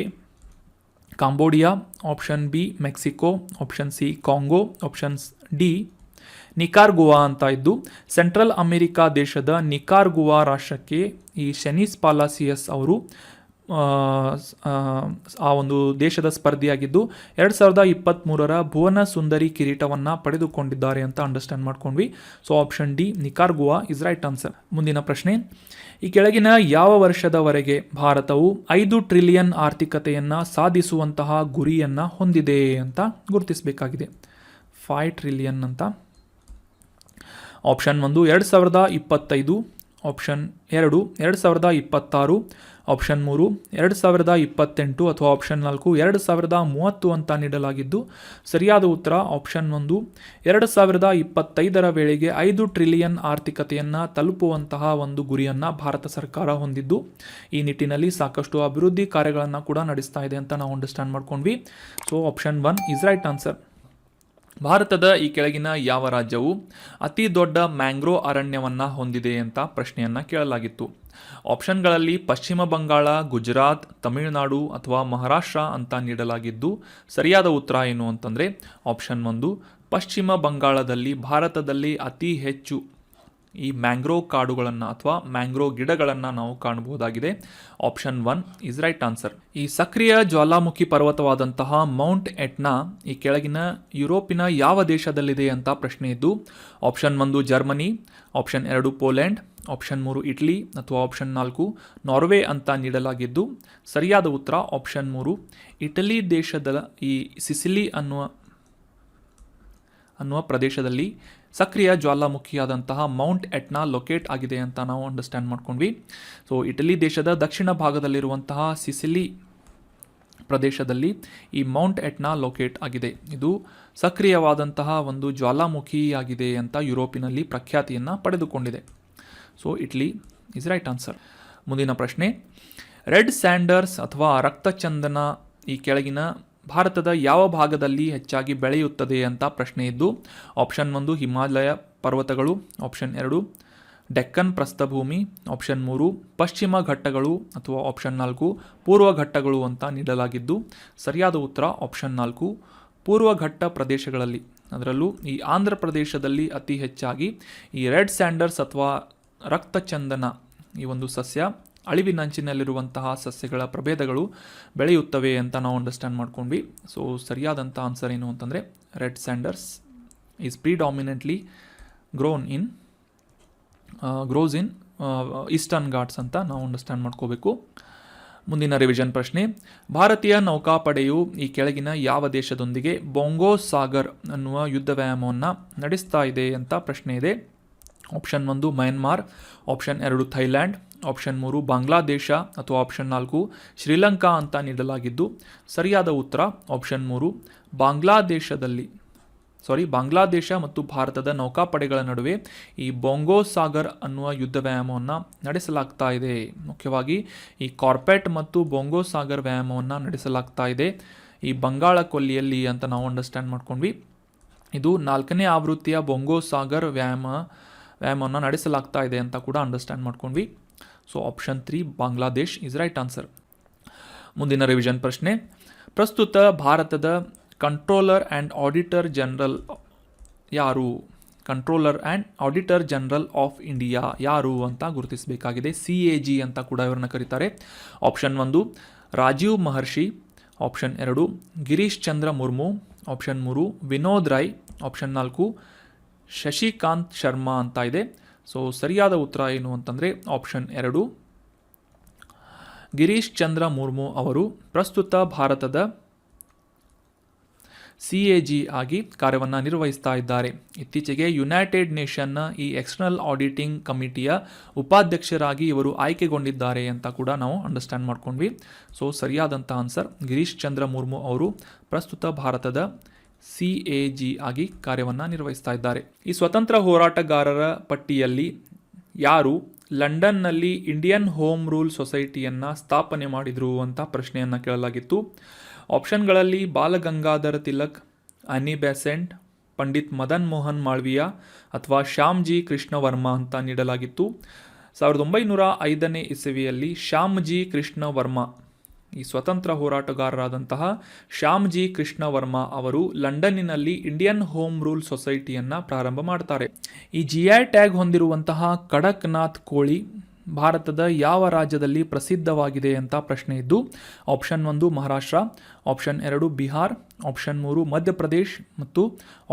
Cambodia, option B Mexico, option C Congo, option D Nicaragua ಅಂತ ಇದ್ದು ಸೆಂಟ್ರಲ್ ಅಮೆರಿಕಾ ದೇಶದ ನಿಕಾರ್ಗುವಾ ರಾಷ್ಟ್ರಕ್ಕೆ ಈ ಶೆನೀಸ್ ಪಾಲಾಸಿಯಸ್ ಅವರು ಆ ಒಂದು ದೇಶದ ಸ್ಪರ್ಧಿಯಾಗಿದ್ದು 2023 ಭುವನ ಸುಂದರಿ ಕಿರೀಟವನ್ನು ಪಡೆದುಕೊಂಡಿದ್ದಾರೆ ಅಂತ ಅಂಡರ್ಸ್ಟ್ಯಾಂಡ್ ಮಾಡ್ಕೊಂಡ್ವಿ. So option D Nicaragua is right answer. ಮುಂದಿನ ಪ್ರಶ್ನೆ, ಈ ಕೆಳಗಿನ ಯಾವ ವರ್ಷದವರೆಗೆ ಭಾರತವು 5 ಟ್ರಿಲಿಯನ್ ಆರ್ಥಿಕತೆಯನ್ನು ಸಾಧಿಸುವಂತಹ ಗುರಿಯನ್ನು ಹೊಂದಿದೆ ಅಂತ ಗುರುತಿಸಬೇಕಾಗಿದೆ. 5 ಟ್ರಿಲಿಯನ್ ಅಂತ. ಆಪ್ಷನ್ 1 2025, ಆಪ್ಷನ್ 2 2026, ಆಪ್ಷನ್ 3 2028 ಅಥವಾ ಆಪ್ಷನ್ 4 2030 ಅಂತ ನೀಡಲಾಗಿದ್ದು ಸರಿಯಾದ ಉತ್ತರ ಆಪ್ಷನ್ 1 2025 ವೇಳೆಗೆ 5 ಟ್ರಿಲಿಯನ್ ಆರ್ಥಿಕತೆಯನ್ನು ತಲುಪುವಂತಹ ಒಂದು ಗುರಿಯನ್ನು ಭಾರತ ಸರ್ಕಾರ ಹೊಂದಿದ್ದು ಈ ನಿಟ್ಟಿನಲ್ಲಿ ಸಾಕಷ್ಟು ಅಭಿವೃದ್ಧಿ ಕಾರ್ಯಗಳನ್ನು ಕೂಡ ನಡೆಸ್ತಾ ಇದೆ ಅಂತ ನಾವು ಅಂಡರ್ಸ್ಟ್ಯಾಂಡ್ ಮಾಡ್ಕೊಂಡ್ವಿ. So option 1 is right answer. ಭಾರತದ ಈ ಕೆಳಗಿನ ಯಾವ ರಾಜ್ಯವು ಅತಿ ದೊಡ್ಡ ಮ್ಯಾಂಗ್ರೋ ಅರಣ್ಯವನ್ನು ಹೊಂದಿದೆ ಅಂತ ಪ್ರಶ್ನೆಯನ್ನು ಕೇಳಲಾಗಿತ್ತು. ಆಪ್ಷನ್ಗಳಲ್ಲಿ ಪಶ್ಚಿಮ ಬಂಗಾಳ, ಗುಜರಾತ್, ತಮಿಳುನಾಡು ಅಥವಾ ಮಹಾರಾಷ್ಟ್ರ ಅಂತ ನೀಡಲಾಗಿದ್ದು ಸರಿಯಾದ ಉತ್ತರ ಏನು ಅಂತಂದರೆ ಆಪ್ಷನ್ 1 ಪಶ್ಚಿಮ ಬಂಗಾಳದಲ್ಲಿ ಭಾರತದಲ್ಲಿ ಅತಿ ಹೆಚ್ಚು ಈ ಮ್ಯಾಂಗ್ರೋ ಕಾಡುಗಳನ್ನು ಅಥವಾ ಮ್ಯಾಂಗ್ರೋ ಗಿಡಗಳನ್ನು ನಾವು ಕಾಣಬಹುದಾಗಿದೆ. Option 1 is right answer. ಈ ಸಕ್ರಿಯ ಜ್ವಾಲಾಮುಖಿ ಪರ್ವತವಾದಂತಹ ಮೌಂಟ್ ಎಟ್ನಾ ಈ ಕೆಳಗಿನ ಯುರೋಪಿನ ಯಾವ ದೇಶದಲ್ಲಿದೆ ಅಂತ ಪ್ರಶ್ನೆ ಇದ್ದು option 1 Germany, option 2 Poland, option 3 Italy ಅಥವಾ ಆಪ್ಷನ್ 4 ನಾರ್ವೆ ಅಂತ ನೀಡಲಾಗಿದ್ದು ಸರಿಯಾದ ಉತ್ತರ ಆಪ್ಷನ್ 3 ಇಟಲಿ ದೇಶದ ಈ ಸಿಸಿಲಿ ಅನ್ನುವ ಪ್ರದೇಶದಲ್ಲಿ ಸಕ್ರಿಯ ಜ್ವಾಲಾಮುಖಿಯಾದಂತಹ ಮೌಂಟ್ ಎಟ್ನಾ ಲೊಕೇಟ್ ಆಗಿದೆ ಅಂತ ನಾವು ಅಂಡರ್ಸ್ಟ್ಯಾಂಡ್ ಮಾಡ್ಕೊಂಡ್ವಿ. ಸೊ ಇಟಲಿ ದೇಶದ ದಕ್ಷಿಣ ಭಾಗದಲ್ಲಿರುವಂತಹ ಸಿಸಿಲಿ ಪ್ರದೇಶದಲ್ಲಿ ಈ ಮೌಂಟ್ ಎಟ್ನಾ ಲೊಕೇಟ್ ಆಗಿದೆ. ಇದು ಸಕ್ರಿಯವಾದಂತಹ ಒಂದು ಜ್ವಾಲಾಮುಖಿಯಾಗಿದೆ ಅಂತ ಯುರೋಪಿನಲ್ಲಿ ಪ್ರಖ್ಯಾತಿಯನ್ನು ಪಡೆದುಕೊಂಡಿದೆ. So Italy is right answer. ಮುಂದಿನ ಪ್ರಶ್ನೆ, ರೆಡ್ ಸ್ಯಾಂಡರ್ಸ್ ಅಥವಾ ರಕ್ತಚಂದನ ಈ ಕೆಳಗಿನ ಭಾರತದ ಯಾವ ಭಾಗದಲ್ಲಿ ಹೆಚ್ಚಾಗಿ ಬೆಳೆಯುತ್ತದೆ ಅಂತ ಪ್ರಶ್ನೆ ಇದ್ದು ಆಪ್ಷನ್ 1 ಹಿಮಾಲಯ ಪರ್ವತಗಳು, ಆಪ್ಷನ್ 2 ಡೆಕ್ಕನ್ ಪ್ರಸ್ಥಭೂಮಿ, ಆಪ್ಷನ್ 3 ಪಶ್ಚಿಮ ಘಟ್ಟಗಳು ಅಥವಾ ಆಪ್ಷನ್ 4 ಪೂರ್ವ ಘಟ್ಟಗಳು ಅಂತ ನೀಡಲಾಗಿದ್ದು ಸರಿಯಾದ ಉತ್ತರ ಆಪ್ಷನ್ 4 ಪೂರ್ವ ಘಟ್ಟ ಪ್ರದೇಶಗಳಲ್ಲಿ. ಅದರಲ್ಲೂ ಈ ಆಂಧ್ರ ಪ್ರದೇಶದಲ್ಲಿ ಅತಿ ಹೆಚ್ಚಾಗಿ ಈ ರೆಡ್ ಸ್ಯಾಂಡರ್ಸ್ ಅಥವಾ ರಕ್ತಚಂದನ ಈ ಒಂದು ಸಸ್ಯ ಅಳಿವಿನಂಚಿನಲ್ಲಿರುವಂತಹ ಸಸ್ಯಗಳ ಪ್ರಭೇದಗಳು ಬೆಳೆಯುತ್ತವೆ ಅಂತ ನಾವು ಅಂಡರ್ಸ್ಟ್ಯಾಂಡ್ ಮಾಡ್ಕೊಂಡ್ವಿ. ಸೊ ಸರಿಯಾದಂಥ ಆನ್ಸರ್ ಏನು ಅಂತಂದರೆ red sanders is predominantly grows in eastern Ghats ಅಂತ ನಾವು ಅಂಡರ್ಸ್ಟ್ಯಾಂಡ್ ಮಾಡ್ಕೋಬೇಕು. ಮುಂದಿನ ರಿವಿಷನ್ ಪ್ರಶ್ನೆ, ಭಾರತೀಯ ನೌಕಾಪಡೆಯು ಈ ಕೆಳಗಿನ ಯಾವ ದೇಶದೊಂದಿಗೆ ಬೊಂಗೋ ಸಾಗರ್ ಅನ್ನುವ ಯುದ್ಧ ವ್ಯಾಯಾಮವನ್ನು ನಡೆಸ್ತಾ ಇದೆ ಅಂತ ಪ್ರಶ್ನೆ ಇದೆ. Option 1 Myanmar, option 2 Thailand, option 3 Bangladesh ಅಥವಾ ಆಪ್ಷನ್ 4 ಶ್ರೀಲಂಕಾ ಅಂತ ನೀಡಲಾಗಿದ್ದು ಸರಿಯಾದ ಉತ್ತರ ಆಪ್ಷನ್ 3 ಬಾಂಗ್ಲಾದೇಶ ಮತ್ತು ಭಾರತದ ನೌಕಾಪಡೆಗಳ ನಡುವೆ ಈ ಬೊಂಗೋ ಸಾಗರ್ ಅನ್ನುವ ಯುದ್ಧ ವ್ಯಾಯಾಮವನ್ನು ನಡೆಸಲಾಗ್ತಾ ಇದೆ. ಮುಖ್ಯವಾಗಿ ಈ ಕಾರ್ಪೆಟ್ ಮತ್ತು ಬೊಂಗೋ ಸಾಗರ್ ವ್ಯಾಯಾಮವನ್ನು ನಡೆಸಲಾಗ್ತಾ ಇದೆ ಈ ಬಂಗಾಳ ಕೊಲ್ಲಿಯಲ್ಲಿ ಅಂತ ನಾವು ಅಂಡರ್ಸ್ಟ್ಯಾಂಡ್ ಮಾಡ್ಕೊಂಡ್ವಿ. ಇದು 4ನೇ ಆವೃತ್ತಿಯ ಬೊಂಗೋ ಸಾಗರ್ ವ್ಯಾಯಾಮವನ್ನು ನಡೆಸಲಾಗ್ತಾ ಇದೆ ಅಂತ ಕೂಡ ಅಂಡರ್ಸ್ಟ್ಯಾಂಡ್ ಮಾಡ್ಕೊಂಡ್ವಿ. So option 3 Bangladesh is right answer. ಮುಂದಿನ ರಿವಿಷನ್ ಪ್ರಶ್ನೆ, ಪ್ರಸ್ತುತ ಭಾರತದ ಕಂಟ್ರೋಲರ್ ಆ್ಯಂಡ್ ಆಡಿಟರ್ ಜನರಲ್ ಯಾರು? Controller and auditor general of India ಯಾರು ಅಂತ ಗುರುತಿಸಬೇಕಾಗಿದೆ. CAG ಅಂತ ಕೂಡ ಇವರನ್ನ ಕರೀತಾರೆ. ಆಪ್ಷನ್ 1 ರಾಜೀವ್ ಮಹರ್ಷಿ, option 2 Girish Chandra Murmu, option 3 Vinod Rai, option 4 Shashikant Sharma ಅಂತ ಇದೆ. ಸೊ ಸರಿಯಾದ ಉತ್ತರ ಏನು ಅಂತಂದರೆ ಆಪ್ಷನ್ 2 ಗಿರೀಶ್ ಚಂದ್ರ ಮುರ್ಮು ಅವರು ಪ್ರಸ್ತುತ ಭಾರತದ CAG ಆಗಿ ಕಾರ್ಯವನ್ನು ನಿರ್ವಹಿಸ್ತಾ ಇದ್ದಾರೆ. ಇತ್ತೀಚೆಗೆ ಯುನೈಟೆಡ್ ನೇಷನ್ನ ಈ ಎಕ್ಸ್ಟರ್ನಲ್ ಆಡಿಟಿಂಗ್ ಕಮಿಟಿಯ ಉಪಾಧ್ಯಕ್ಷರಾಗಿ ಇವರು ಆಯ್ಕೆಗೊಂಡಿದ್ದಾರೆ ಅಂತ ಕೂಡ ನಾವು ಅಂಡರ್ಸ್ಟ್ಯಾಂಡ್ ಮಾಡ್ಕೊಂಡ್ವಿ. ಸೊ ಸರಿಯಾದಂಥ ಆನ್ಸರ್ ಗಿರೀಶ್ ಚಂದ್ರ ಮುರ್ಮು ಅವರು ಪ್ರಸ್ತುತ ಭಾರತದ CAG ಆಗಿ ಕಾರ್ಯವನ್ನು ನಿರ್ವಹಿಸ್ತಾ ಇದ್ದಾರೆ. ಈ ಸ್ವತಂತ್ರ ಹೋರಾಟಗಾರರ ಪಟ್ಟಿಯಲ್ಲಿ ಯಾರು ಲಂಡನ್ನಲ್ಲಿ ಇಂಡಿಯನ್ ಹೋಮ್ ರೂಲ್ ಸೊಸೈಟಿಯನ್ನು ಸ್ಥಾಪನೆ ಮಾಡಿದರು ಅಂತ ಪ್ರಶ್ನೆಯನ್ನು ಕೇಳಲಾಗಿತ್ತು. ಆಪ್ಷನ್ಗಳಲ್ಲಿ ಬಾಲಗಂಗಾಧರ ತಿಲಕ್, ಅನಿ ಬೆಸೆಂಟ್, ಪಂಡಿತ್ ಮದನ್ ಮೋಹನ್ ಮಾಳ್ವಿಯಾ ಅಥವಾ ಶ್ಯಾಮ್ಜಿ ಕೃಷ್ಣ ವರ್ಮಾ ಅಂತ ನೀಡಲಾಗಿತ್ತು. 1905ನೇ ಇಸವಿಯಲ್ಲಿ ಶ್ಯಾಮ್ಜಿ ಕೃಷ್ಣ ವರ್ಮಾ, ಈ ಸ್ವತಂತ್ರ ಹೋರಾಟಗಾರರಾದಂತಹ ಶ್ಯಾಮ್ಜಿ ಕೃಷ್ಣ ವರ್ಮಾ ಅವರು ಲಂಡನ್ನಿನಲ್ಲಿ ಇಂಡಿಯನ್ ಹೋಮ್ ರೂಲ್ ಸೊಸೈಟಿಯನ್ನು ಪ್ರಾರಂಭ ಮಾಡ್ತಾರೆ. ಈ GI ಟ್ಯಾಗ್ ಹೊಂದಿರುವಂತಹ ಕಡಕ್ನಾಥ್ ಕೋಳಿ ಭಾರತದ ಯಾವ ರಾಜ್ಯದಲ್ಲಿ ಪ್ರಸಿದ್ಧವಾಗಿದೆ ಅಂತ ಪ್ರಶ್ನೆ ಇದ್ದು, option 1 Maharashtra, option 2 Bihar, option 3 Madhya Pradesh ಮತ್ತು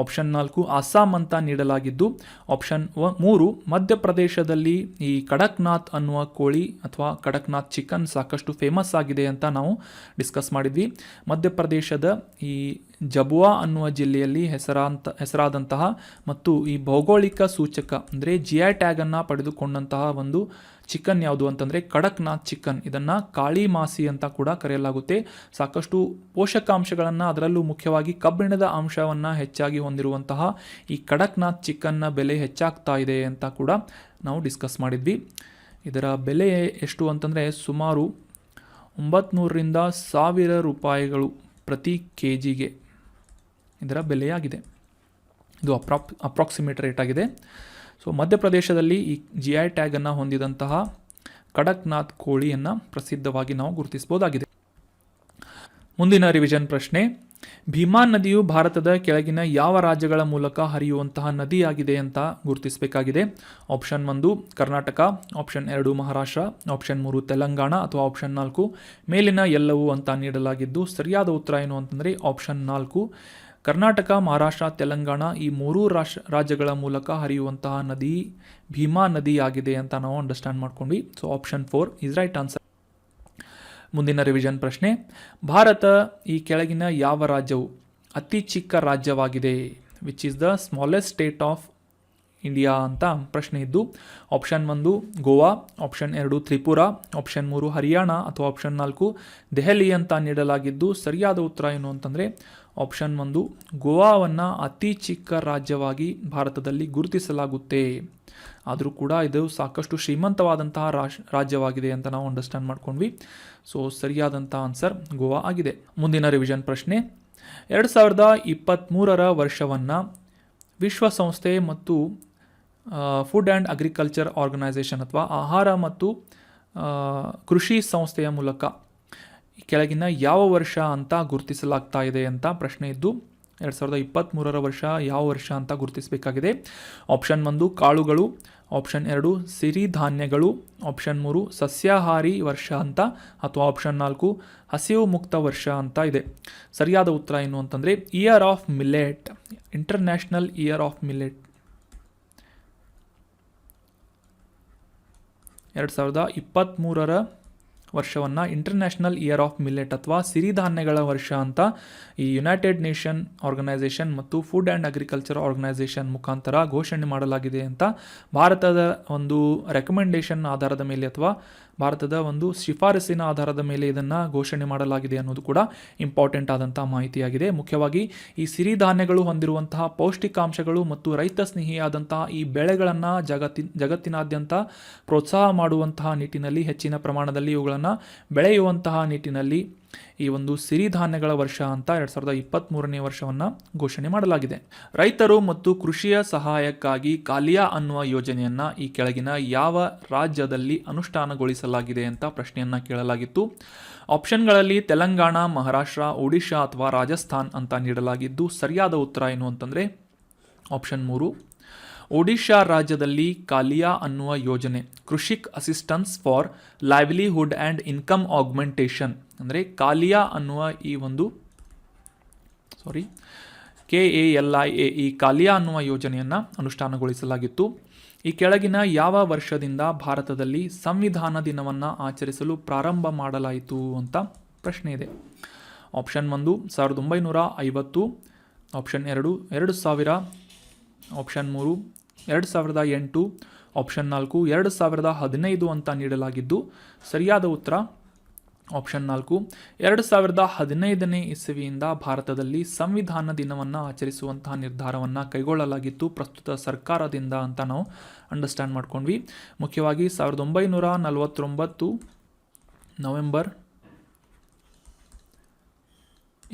ಆಪ್ಷನ್ 4 ಅಸ್ಸಾಂ ಅಂತ ನೀಡಲಾಗಿದ್ದು, ಆಪ್ಷನ್ 3 ಮಧ್ಯಪ್ರದೇಶದಲ್ಲಿ ಈ ಕಡಕ್ನಾಥ್ ಅನ್ನುವ ಕೋಳಿ ಅಥವಾ ಕಡಕ್ನಾಥ್ ಚಿಕನ್ ಸಾಕಷ್ಟು ಫೇಮಸ್ ಆಗಿದೆ ಅಂತ ನಾವು ಡಿಸ್ಕಸ್ ಮಾಡಿದ್ವಿ. ಮಧ್ಯಪ್ರದೇಶದ ಈ ಜಬುವಾ ಅನ್ನುವ ಜಿಲ್ಲೆಯಲ್ಲಿ ಹೆಸರಾದಂತಹ ಮತ್ತು ಈ ಭೌಗೋಳಿಕ ಸೂಚಕ ಅಂದರೆ GI ಟ್ಯಾಗನ್ನು ಪಡೆದುಕೊಂಡಂತಹ ಒಂದು ಚಿಕನ್ ಯಾವುದು ಅಂತಂದರೆ ಕಡಕ್ನಾಥ್ ಚಿಕನ್. ಇದನ್ನು ಕಾಳಿ ಮಾಸಿ ಅಂತ ಕೂಡ ಕರೆಯಲಾಗುತ್ತೆ. ಸಾಕಷ್ಟು ಪೋಷಕಾಂಶಗಳನ್ನು, ಅದರಲ್ಲೂ ಮುಖ್ಯವಾಗಿ ಕಬ್ಬಿಣದ ಅಂಶವನ್ನು ಹೆಚ್ಚಾಗಿ ಹೊಂದಿರುವಂತಹ ಈ ಕಡಕ್ನಾಥ್ ಚಿಕನ್ನ ಬೆಲೆ ಹೆಚ್ಚಾಗ್ತಾ ಇದೆ ಅಂತ ಕೂಡ ನಾವು ಡಿಸ್ಕಸ್ ಮಾಡಿದ್ವಿ. ಇದರ ಬೆಲೆ ಎಷ್ಟು ಅಂತಂದರೆ ಸುಮಾರು 900ರಿಂದ 1000 ರೂಪಾಯಿಗಳು ಪ್ರತಿ ಕೆಜಿಗೆ ಇದರ ಬೆಲೆಯಾಗಿದೆ. ಇದು ಅಪ್ರಾಕ್ಸಿಮೇಟ್ ರೇಟ್ ಆಗಿದೆ. ಸೊ ಮಧ್ಯಪ್ರದೇಶದಲ್ಲಿ ಈ GI ಟ್ಯಾಗನ್ನು ಹೊಂದಿದಂತಹ ಕಡಕ್ನಾಥ್ ಕೋಳಿಯನ್ನು ಪ್ರಸಿದ್ಧವಾಗಿ ನಾವು ಗುರುತಿಸಬಹುದಾಗಿದೆ. ಮುಂದಿನ ರಿವಿಷನ್ ಪ್ರಶ್ನೆ, ಭೀಮಾ ನದಿಯು ಭಾರತದ ಕೆಳಗಿನ ಯಾವ ರಾಜ್ಯಗಳ ಮೂಲಕ ಹರಿಯುವಂತಹ ನದಿಯಾಗಿದೆ ಅಂತ ಗುರುತಿಸಬೇಕಾಗಿದೆ. Option 1 Karnataka, option 2 Maharashtra, option 3 Telangana ಅಥವಾ ಆಪ್ಷನ್ 4 ಮೇಲಿನ ಎಲ್ಲವೂ ಅಂತ ನೀಡಲಾಗಿದ್ದು, ಸರಿಯಾದ ಉತ್ತರ ಏನು ಅಂತಂದರೆ ಆಪ್ಷನ್ 4 ಕರ್ನಾಟಕ, ಮಹಾರಾಷ್ಟ್ರ, ತೆಲಂಗಾಣ ಈ 3 ರಾಜ್ಯಗಳ ಮೂಲಕ ಹರಿಯುವಂತಹ ನದಿ ಭೀಮಾ ನದಿ ಆಗಿದೆ ಅಂತ ನಾವು ಅಂಡರ್ಸ್ಟ್ಯಾಂಡ್ ಮಾಡ್ಕೊಂಡ್ವಿ. So option 4 is right answer. ಮುಂದಿನ ರಿವಿಷನ್ ಪ್ರಶ್ನೆ, ಭಾರತ ಈ ಕೆಳಗಿನ ಯಾವ ರಾಜ್ಯವು ಅತಿ ಚಿಕ್ಕ ರಾಜ್ಯವಾಗಿದೆ? Which is the smallest state of India ಅಂತ ಪ್ರಶ್ನೆ ಇದ್ದು, option 1 Goa, option 2 Tripura, option 3 Haryana ಅಥವಾ ಆಪ್ಷನ್ 4 ದೆಹಲಿ ಅಂತ ನೀಡಲಾಗಿದ್ದು, ಸರಿಯಾದ ಉತ್ತರ ಏನು ಅಂತಂದರೆ ಆಪ್ಷನ್ 1 ಗೋವಾವನ್ನು ಅತಿ ಚಿಕ್ಕ ರಾಜ್ಯವಾಗಿ ಭಾರತದಲ್ಲಿ ಗುರುತಿಸಲಾಗುತ್ತೆ. ಆದರೂ ಕೂಡ ಇದು ಸಾಕಷ್ಟು ಶ್ರೀಮಂತವಾದಂತಹ ರಾಜ್ಯವಾಗಿದೆ ಅಂತ ನಾವು ಅಂಡರ್ಸ್ಟ್ಯಾಂಡ್ ಮಾಡ್ಕೊಂಡ್ವಿ. ಸೊ ಸರಿಯಾದಂಥ ಆನ್ಸರ್ ಗೋವಾ ಆಗಿದೆ. ಮುಂದಿನ ರಿವಿಷನ್ ಪ್ರಶ್ನೆ, 2023ರ ವರ್ಷವನ್ನು ವಿಶ್ವಸಂಸ್ಥೆ ಮತ್ತು ಫುಡ್ ಆ್ಯಂಡ್ ಅಗ್ರಿಕಲ್ಚರ್ ಆರ್ಗನೈಸೇಷನ್ ಅಥವಾ ಆಹಾರ ಮತ್ತು ಕೃಷಿ ಸಂಸ್ಥೆಯ ಮೂಲಕ ಕೆಳಗಿನ ಯಾವ ವರ್ಷ ಅಂತ ಗುರುತಿಸಲಾಗ್ತಾ ಇದೆ ಅಂತ ಪ್ರಶ್ನೆ ಇದ್ದು, 2023ರ ವರ್ಷ ಯಾವ ವರ್ಷ ಅಂತ ಗುರುತಿಸಬೇಕಾಗಿದೆ. ಆಪ್ಷನ್ 1 ಕಾಳುಗಳು, ಆಪ್ಷನ್ 2 ಸಿರಿಧಾನ್ಯಗಳು, ಆಪ್ಷನ್ 3 ಸಸ್ಯಾಹಾರಿ ವರ್ಷ ಅಂತ ಅಥವಾ ಆಪ್ಷನ್ 4 ಹಸಿವು ಮುಕ್ತ ವರ್ಷ ಅಂತ ಇದೆ. ಸರಿಯಾದ ಉತ್ತರ ಏನು ಅಂತಂದರೆ year of millet, international year of millet 2023ರ ವರ್ಷವನ್ನು ಇಂಟರ್ನ್ಯಾಷನಲ್ ಇಯರ್ ಆಫ್ ಮಿಲೆಟ್ ಅಥವಾ ಸಿರಿಧಾನ್ಯಗಳ ವರ್ಷ ಅಂತ ಈ ಯುನೈಟೆಡ್ ನೇಷನ್ ಆರ್ಗನೈಸೇಷನ್ ಮತ್ತು ಫುಡ್ ಆ್ಯಂಡ್ ಅಗ್ರಿಕಲ್ಚರ್ ಆರ್ಗನೈಸೇಷನ್ ಮುಖಾಂತರ ಘೋಷಣೆ ಮಾಡಲಾಗಿದೆ ಅಂತ ಭಾರತದ ಒಂದು ರೆಕಮೆಂಡೇಷನ್ ಆಧಾರದ ಮೇಲೆ ಅಥವಾ ಭಾರತದ ಒಂದು ಶಿಫಾರಸಿನ ಆಧಾರದ ಮೇಲೆ ಇದನ್ನು ಘೋಷಣೆ ಮಾಡಲಾಗಿದೆ ಅನ್ನೋದು ಕೂಡ ಇಂಪಾರ್ಟೆಂಟ್ ಆದಂಥ ಮಾಹಿತಿಯಾಗಿದೆ. ಮುಖ್ಯವಾಗಿ ಈ ಸಿರಿಧಾನ್ಯಗಳು ಹೊಂದಿರುವಂತಹ ಪೌಷ್ಟಿಕಾಂಶಗಳು ಮತ್ತು ರೈತ ಸ್ನೇಹಿಯಾದಂತಹ ಈ ಬೆಳೆಗಳನ್ನು ಜಗತ್ತಿನಾದ್ಯಂತ ಪ್ರೋತ್ಸಾಹ ಮಾಡುವಂತಹ ನಿಟ್ಟಿನಲ್ಲಿ ಹೆಚ್ಚಿನ ಪ್ರಮಾಣದಲ್ಲಿ ಇವುಗಳನ್ನು ಬೆಳೆಯುವಂತಹ ನಿಟ್ಟಿನಲ್ಲಿ ಈ ಒಂದು ಸಿರಿಧಾನ್ಯಗಳ ವರ್ಷ ಅಂತ 2023ನೇ ವರ್ಷವನ್ನು ಘೋಷಣೆ ಮಾಡಲಾಗಿದೆ. ರೈತರು ಮತ್ತು ಕೃಷಿಯ ಸಹಾಯಕ್ಕಾಗಿ ಕಾಲಿಯಾ ಅನ್ನುವ ಯೋಜನೆಯನ್ನು ಈ ಕೆಳಗಿನ ಯಾವ ರಾಜ್ಯದಲ್ಲಿ ಅನುಷ್ಠಾನಗೊಳಿಸಲಾಗಿದೆ ಅಂತ ಪ್ರಶ್ನೆಯನ್ನು ಕೇಳಲಾಗಿತ್ತು. ಆಪ್ಷನ್ಗಳಲ್ಲಿ ತೆಲಂಗಾಣ, ಮಹಾರಾಷ್ಟ್ರ, ಒಡಿಶಾ ಅಥವಾ ರಾಜಸ್ಥಾನ್ ಅಂತ ನೀಡಲಾಗಿದ್ದು, ಸರಿಯಾದ ಉತ್ತರ ಏನು ಅಂತಂದರೆ ಆಪ್ಷನ್ 3 ಒಡಿಶಾ ರಾಜ್ಯದಲ್ಲಿ ಕಾಲಿಯಾ ಅನ್ನುವ ಯೋಜನೆ, Krushak assistance for livelihood and income augmentation ಅಂದರೆ ಕಾಲಿಯಾ ಅನ್ನುವ ಈ ಒಂದು KALIA ಈ ಕಾಲಿಯಾ ಅನ್ನುವ ಯೋಜನೆಯನ್ನು ಅನುಷ್ಠಾನಗೊಳಿಸಲಾಗಿತ್ತು. ಈ ಕೆಳಗಿನ ಯಾವ ವರ್ಷದಿಂದ ಭಾರತದಲ್ಲಿ ಸಂವಿಧಾನ ದಿನವನ್ನು ಆಚರಿಸಲು ಪ್ರಾರಂಭ ಮಾಡಲಾಯಿತು ಅಂತ ಪ್ರಶ್ನೆ ಇದೆ. ಆಪ್ಷನ್ 1 1950, ಆಪ್ಷನ್ 2 2000, ಆಪ್ಷನ್ 3 2008, ಆಪ್ಷನ್ 4 2015 ಅಂತ ನೀಡಲಾಗಿದ್ದು, ಸರಿಯಾದ ಉತ್ತರ ಆಪ್ಷನ್ 4 2015ನೇ ಇಸವಿಯಿಂದ ಭಾರತದಲ್ಲಿ ಸಂವಿಧಾನ ದಿನವನ್ನು ಆಚರಿಸುವಂತಹ ನಿರ್ಧಾರವನ್ನು ಕೈಗೊಳ್ಳಲಾಗಿತ್ತು ಪ್ರಸ್ತುತ ಸರ್ಕಾರದಿಂದ ಅಂತ ನಾವು ಅಂಡರ್ಸ್ಟ್ಯಾಂಡ್ ಮಾಡ್ಕೊಂಡ್ವಿ. ಮುಖ್ಯವಾಗಿ 1949 ನವೆಂಬರ್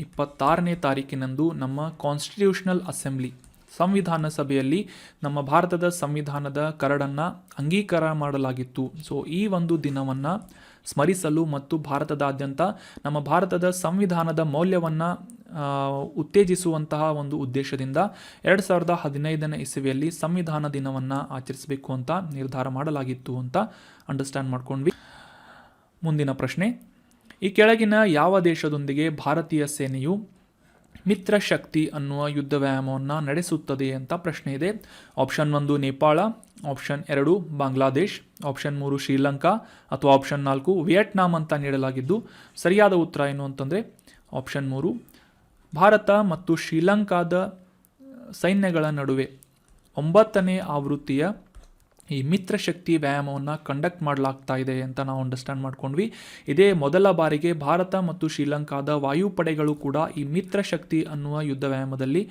26ನೇ ತಾರೀಕಿನಂದು ನಮ್ಮ ಕಾನ್ಸ್ಟಿಟ್ಯೂಷನಲ್ ಅಸೆಂಬ್ಲಿ ಸಂವಿಧಾನ ಸಭೆಯಲ್ಲಿ ನಮ್ಮ ಭಾರತದ ಸಂವಿಧಾನದ ಕರಡನ್ನು ಅಂಗೀಕಾರ ಮಾಡಲಾಗಿತ್ತು. ಸೊ ಈ ಒಂದು ದಿನವನ್ನು ಸ್ಮರಿಸಲು ಮತ್ತು ಭಾರತದಾದ್ಯಂತ ನಮ್ಮ ಭಾರತದ ಸಂವಿಧಾನದ ಮೌಲ್ಯವನ್ನು ಉತ್ತೇಜಿಸುವಂತಹ ಒಂದು ಉದ್ದೇಶದಿಂದ 2015ನೇ ಇಸವಿಯಲ್ಲಿ ಸಂವಿಧಾನ ದಿನವನ್ನು ಆಚರಿಸಬೇಕು ಅಂತ ನಿರ್ಧಾರ ಮಾಡಲಾಗಿತ್ತು ಅಂತ ಅಂಡರ್ಸ್ಟ್ಯಾಂಡ್ ಮಾಡ್ಕೊಂಡ್ವಿ. ಮುಂದಿನ ಪ್ರಶ್ನೆ, ಈ ಕೆಳಗಿನ ಯಾವ ದೇಶದೊಂದಿಗೆ ಭಾರತೀಯ ಸೇನೆಯು ಮಿತ್ರ ಶಕ್ತಿ ಅನ್ನುವ ಯುದ್ಧ ವ್ಯಾಯಾಮವನ್ನು ನಡೆಸುತ್ತದೆ ಅಂತ ಪ್ರಶ್ನೆ ಇದೆ. Option 1 Nepal, option 2 Bangladesh, option 3 Sri Lanka ಅಥವಾ ಆಪ್ಷನ್ 4 ವಿಯೆಟ್ನಾಂ ಅಂತ ನೀಡಲಾಗಿದ್ದು ಸರಿಯಾದ ಉತ್ತರ ಏನು ಅಂತಂದರೆ ಆಪ್ಷನ್ 3 ಭಾರತ ಮತ್ತು ಶ್ರೀಲಂಕಾದ ಸೈನ್ಯಗಳ ನಡುವೆ 9ನೇ ಆವೃತ್ತಿಯ ಈ ಮಿತ್ರ ಶಕ್ತಿ ವ್ಯಾಯಾಮವನ್ನು ಕಂಡಕ್ಟ್ ಮಾಡಲಾಗ್ತಾ ಇದೆ ಅಂತ ನಾವು ಅಂಡರ್ಸ್ಟ್ಯಾಂಡ್ ಮಾಡ್ಕೊಂಡ್ವಿ. ಇದೇ ಮೊದಲ ಬಾರಿಗೆ ಭಾರತ ಮತ್ತು ಶ್ರೀಲಂಕಾದ ವಾಯುಪಡೆಗಳು ಕೂಡ ಈ ಮಿತ್ರ ಶಕ್ತಿ ಅನ್ನುವ ಯುದ್ಧ ವ್ಯಾಯಾಮದಲ್ಲಿ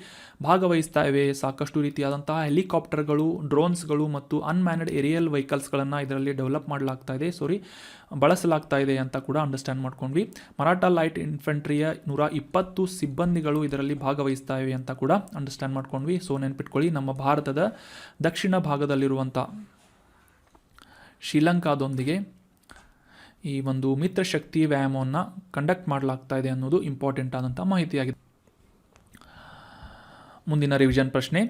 ಭಾಗವಹಿಸ್ತಾ ಇವೆ. ಸಾಕಷ್ಟು ರೀತಿಯಾದಂತಹ ಹೆಲಿಕಾಪ್ಟರ್ಗಳು, ಡ್ರೋನ್ಸ್ಗಳು ಮತ್ತು ಅನ್ಮ್ಯಾನ್ಡ್ ಏರಿಯಲ್ ವೆಹಿಕಲ್ಸ್ಗಳನ್ನು ಇದರಲ್ಲಿ ಡೆವಲಪ್ ಬಳಸಲಾಗ್ತಾ ಇದೆ ಅಂತ ಕೂಡ ಅಂಡರ್ಸ್ಟ್ಯಾಂಡ್ ಮಾಡ್ಕೊಂಡ್ವಿ. ಮರಾಠ ಲೈಟ್ ಇನ್ಫೆಂಟ್ರಿಯ 120 ಸಿಬ್ಬಂದಿಗಳು ಇದರಲ್ಲಿ ಭಾಗವಹಿಸ್ತಾ ಇವೆ ಅಂತ ಕೂಡ ಅಂಡರ್ಸ್ಟ್ಯಾಂಡ್ ಮಾಡ್ಕೊಂಡ್ವಿ. ಸೊ ನೆನ್ಪಿಟ್ಕೊಳ್ಳಿ, ನಮ್ಮ ಭಾರತದ ದಕ್ಷಿಣ ಭಾಗದಲ್ಲಿರುವಂಥ ಶ್ರೀಲಂಕಾದೊಂದಿಗೆ ಈ ಒಂದು ಮಿತ್ರ ಶಕ್ತಿ ವ್ಯಾಯಾಮವನ್ನು ಕಂಡಕ್ಟ್ ಮಾಡಲಾಗ್ತಾ ಇದೆ ಅನ್ನೋದು ಇಂಪಾರ್ಟೆಂಟ್ ಆದಂಥ ಮಾಹಿತಿಯಾಗಿದೆ. ಮುಂದಿನ ರಿವಿಷನ್ ಪ್ರಶ್ನೆ,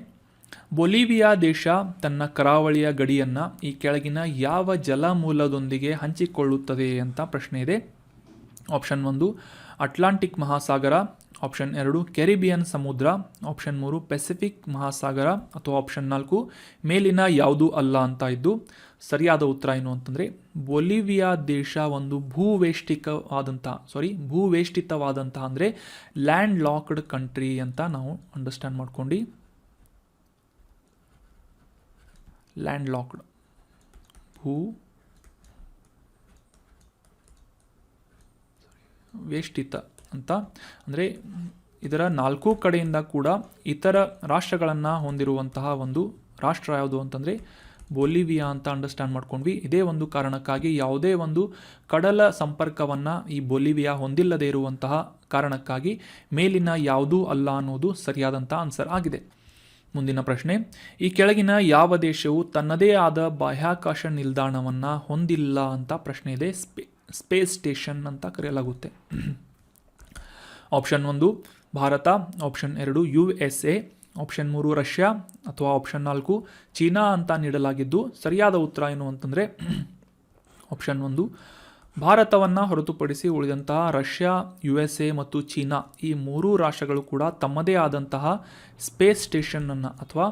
ಬೊಲಿವಿಯಾ ದೇಶ ತನ್ನ ಕರಾವಳಿಯ ಗಡಿಯನ್ನು ಈ ಕೆಳಗಿನ ಯಾವ ಜಲಮೂಲದೊಂದಿಗೆ ಹಂಚಿಕೊಳ್ಳುತ್ತದೆ ಅಂತ ಪ್ರಶ್ನೆ ಇದೆ. ಆಪ್ಷನ್ 1 ಅಟ್ಲಾಂಟಿಕ್ ಮಹಾಸಾಗರ, ಆಪ್ಷನ್ 2 ಕೆರಿಬಿಯನ್ ಸಮುದ್ರ, ಆಪ್ಷನ್ 3 ಪೆಸಿಫಿಕ್ ಮಹಾಸಾಗರ ಅಥವಾ ಆಪ್ಷನ್ 4 ಮೇಲಿನ ಯಾವುದೂ ಅಲ್ಲ ಅಂತ ಇದ್ದು ಸರಿಯಾದ ಉತ್ತರ ಏನು ಅಂತಂದರೆ ಬೊಲಿವಿಯಾ ದೇಶ ಒಂದು ಭೂವೇಷ್ಟಿತವಾದಂಥ ಅಂದರೆ ಲ್ಯಾಂಡ್ ಲಾಕ್ಡ್ ಕಂಟ್ರಿ ಅಂತ ನಾವು ಅಂಡರ್ಸ್ಟ್ಯಾಂಡ್ ಮಾಡ್ಕೊಂಡು ಲ್ಯಾಂಡ್ ಲಾಕ್ಡ್ ವೇಷ್ಟಿತ ಅಂತ ಅಂದರೆ ಇದರ 4 ಕಡೆಯಿಂದ ಕೂಡ ಇತರ ರಾಷ್ಟ್ರಗಳನ್ನು ಹೊಂದಿರುವಂತಹ ಒಂದು ರಾಷ್ಟ್ರ ಯಾವುದು ಅಂತಂದರೆ ಬೊಲಿವಿಯಾ ಅಂತ ಅಂಡರ್ಸ್ಟ್ಯಾಂಡ್ ಮಾಡ್ಕೊಂಡ್ವಿ. ಇದೇ ಒಂದು ಕಾರಣಕ್ಕಾಗಿ ಯಾವುದೇ ಒಂದು ಕಡಲ ಸಂಪರ್ಕವನ್ನು ಈ ಬೊಲಿವಿಯಾ ಹೊಂದಿಲ್ಲದೇ ಇರುವಂತಹ ಕಾರಣಕ್ಕಾಗಿ ಮೇಲಿನ ಯಾವುದೂ ಅಲ್ಲ ಅನ್ನೋದು ಸರಿಯಾದಂಥ ಆನ್ಸರ್ ಆಗಿದೆ. ಮುಂದಿನ ಪ್ರಶ್ನೆ, ಈ ಕೆಳಗಿನ ಯಾವ ದೇಶವು ತನ್ನದೇ ಆದ ಬಾಹ್ಯಾಕಾಶ ನಿಲ್ದಾಣವನ್ನು ಹೊಂದಿಲ್ಲ ಅಂತ ಪ್ರಶ್ನೆ ಇದೆ. ಸ್ಪೇಸ್ ಸ್ಟೇಷನ್ ಅಂತ ಕರೆಯಲಾಗುತ್ತೆ. Option 1 Bharat, option 2 USA, option 3 Russia ಅಥವಾ ಆಪ್ಷನ್ 4 ಚೀನಾ ಅಂತ ನೀಡಲಾಗಿದ್ದು ಸರಿಯಾದ ಉತ್ತರ ಏನು ಅಂತಂದರೆ ಆಪ್ಷನ್ 1 ಭಾರತವನ್ನು ಹೊರತುಪಡಿಸಿ ಉಳಿದಂತಹ ರಷ್ಯಾ, USA ಮತ್ತು ಚೀನಾ ಈ 3 ರಾಷ್ಟ್ರಗಳು ಕೂಡ ತಮ್ಮದೇ ಆದಂತಹ ಸ್ಪೇಸ್ ಸ್ಟೇಷನನ್ನು ಅಥವಾ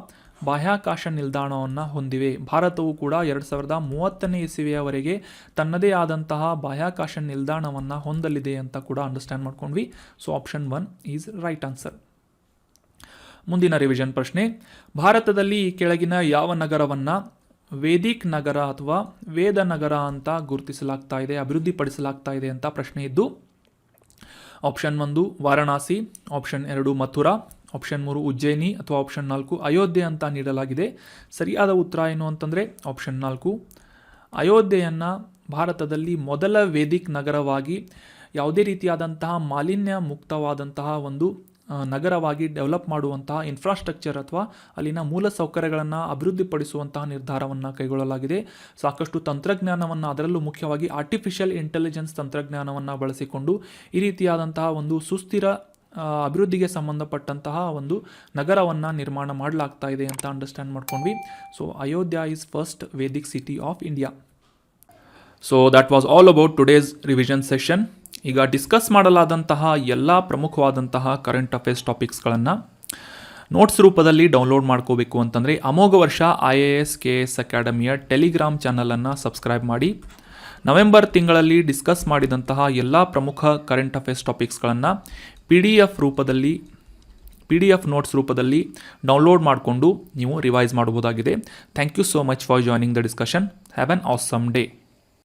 ಬಾಹ್ಯಾಕಾಶ ನಿಲ್ದಾಣವನ್ನು ಹೊಂದಿವೆ. ಭಾರತವು ಕೂಡ 2030ನೇ ಇಸವಿಯವರೆಗೆ ತನ್ನದೇ ಆದಂತಹ ಬಾಹ್ಯಾಕಾಶ ನಿಲ್ದಾಣವನ್ನು ಹೊಂದಲಿದೆ ಅಂತ ಕೂಡ ಅಂಡರ್ಸ್ಟ್ಯಾಂಡ್ ಮಾಡ್ಕೊಂಡ್ವಿ. So option 1 is right answer. ಮುಂದಿನ ರಿವಿಷನ್ ಪ್ರಶ್ನೆ, ಭಾರತದಲ್ಲಿ ಈ ಕೆಳಗಿನ ಯಾವ ನಗರವನ್ನು ವೇದಿಕ್ ನಗರ ಅಥವಾ ವೇದ ನಗರ ಅಂತ ಗುರುತಿಸಲಾಗ್ತಾ ಇದೆ, ಅಭಿವೃದ್ಧಿಪಡಿಸಲಾಗ್ತಾ ಇದೆ ಅಂತ ಪ್ರಶ್ನೆ ಇದ್ದು option 1 Varanasi, option 2 Mathura, option 3 Ujjain ಅಥವಾ ಆಪ್ಷನ್ 4 ಅಯೋಧ್ಯೆ ಅಂತ ನೀಡಲಾಗಿದೆ. ಸರಿಯಾದ ಉತ್ತರ ಏನು ಅಂತಂದರೆ ಆಪ್ಷನ್ 4 ಅಯೋಧ್ಯೆಯನ್ನು ಭಾರತದಲ್ಲಿ ಮೊದಲ ವೇದಿಕ್ ನಗರವಾಗಿ ಯಾವುದೇ ರೀತಿಯಾದಂತಹ ಮಾಲಿನ್ಯ ಮುಕ್ತವಾದಂತಹ ಒಂದು ನಗರವಾಗಿ ಡೆವಲಪ್ ಮಾಡುವಂತಹ ಇನ್ಫ್ರಾಸ್ಟ್ರಕ್ಚರ್ ಅಥವಾ ಅಲ್ಲಿನ ಮೂಲ ಸೌಕರ್ಯಗಳನ್ನು ಅಭಿವೃದ್ಧಿಪಡಿಸುವಂತಹ ನಿರ್ಧಾರವನ್ನು ಕೈಗೊಳ್ಳಲಾಗಿದೆ. ಸಾಕಷ್ಟು ತಂತ್ರಜ್ಞಾನವನ್ನು, ಅದರಲ್ಲೂ ಮುಖ್ಯವಾಗಿ ಆರ್ಟಿಫಿಷಿಯಲ್ ಇಂಟೆಲಿಜೆನ್ಸ್ ತಂತ್ರಜ್ಞಾನವನ್ನು ಬಳಸಿಕೊಂಡು ಈ ರೀತಿಯಾದಂತಹ ಒಂದು ಸುಸ್ಥಿರ ಅಭಿವೃದ್ಧಿಗೆ ಸಂಬಂಧಪಟ್ಟಂತಹ ಒಂದು ನಗರವನ್ನು ನಿರ್ಮಾಣ ಮಾಡಲಾಗ್ತಾ ಇದೆ ಅಂತ ಅಂಡರ್ಸ್ಟ್ಯಾಂಡ್ ಮಾಡ್ಕೊಂಡ್ವಿ. So Ayodhya is first Vedic city of India. So that was all about today's revision session. ಈಗ ಡಿಸ್ಕಸ್ ಮಾಡಲಾದಂತಹ ಎಲ್ಲ ಪ್ರಮುಖವಾದಂತಹ ಕರೆಂಟ್ ಅಫೇರ್ಸ್ ಟಾಪಿಕ್ಸ್ಗಳನ್ನು ನೋಟ್ಸ್ ರೂಪದಲ್ಲಿ ಡೌನ್ಲೋಡ್ ಮಾಡ್ಕೋಬೇಕು ಅಂತಂದರೆ ಅಮೋಘ ವರ್ಷ IAS KS ಅಕಾಡೆಮಿಯ ಟೆಲಿಗ್ರಾಮ್ ಚಾನಲನ್ನು ಸಬ್ಸ್ಕ್ರೈಬ್ ಮಾಡಿ. ನವೆಂಬರ್ ತಿಂಗಳಲ್ಲಿ ಡಿಸ್ಕಸ್ ಮಾಡಿದಂತಹ ಎಲ್ಲ ಪ್ರಮುಖ ಕರೆಂಟ್ ಅಫೇರ್ಸ್ ಟಾಪಿಕ್ಸ್ಗಳನ್ನು PDF ನೋಟ್ಸ್ ರೂಪದಲ್ಲಿ ಡೌನ್ಲೋಡ್ ಮಾಡಿಕೊಂಡು ನೀವು ರಿವೈಸ್ ಮಾಡಬಹುದಾಗಿದೆ. Thank you so much for joining the discussion. Have an awesome day.